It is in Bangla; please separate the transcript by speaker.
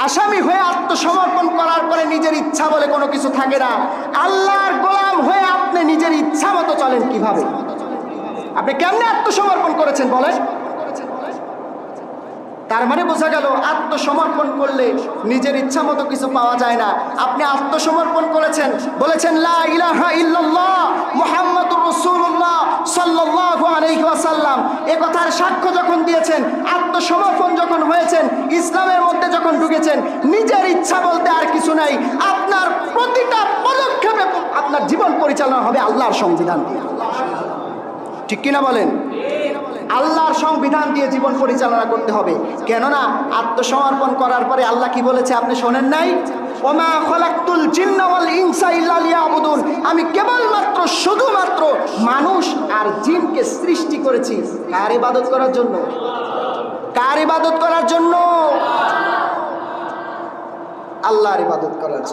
Speaker 1: আসামি হয়ে আত্মসমর্পণ করার পরে নিজের ইচ্ছা বলে কোনো কিছু থাকে না। আল্লাহর গোলাম হয়ে আপনি নিজের ইচ্ছা মতো চলেন কিভাবে? আপনি কেমনে আত্মসমর্পণ করেছেন বলেন? তার মানে বোঝা গেল আত্মসমর্পণ করলে নিজের ইচ্ছা মতো কিছু পাওয়া যায় না। আপনি আত্মসমর্পণ করেছেন, বলেছেন লা ইলাহা ইল্লাল্লাহ মুহাম্মাদুর রাসূলুল্লাহ সাল্লাল্লাহু আলাইহি ওয়াসাল্লাম, এই কথার সাক্ষ্য যখন দিয়েছেন, আত্মসমর্পণ যখন হয়েছেন, ইসলামের মধ্যে যখন ঢুকেছেন, নিজের ইচ্ছা বলতে আর কিছু নাই। আপনার প্রতিটা পদক্ষেপে আপনার জীবন পরিচালনা হবে আল্লাহর সংবিধান দিয়ে। ঠিক কিনা বলেন? আল্লাহর সংবিধান দিয়ে জীবন পরিচালনা করতে হবে। কেননা আত্মসমর্পণ করার পরে আল্লাহ কি বলেছে আপনি শোনেন নাই? ওমা খলাকতুল জিন্না ওয়াল ইনসা ইল্লা লিয়াবুদুন, আমি কেবলমাত্র শুধুমাত্র মানুষ আর জিনকে সৃষ্টি করেছি কার ইবাদত করার জন্য? কার ইবাদত করার জন্য? আল্লাহর ইবাদত করার জন্য।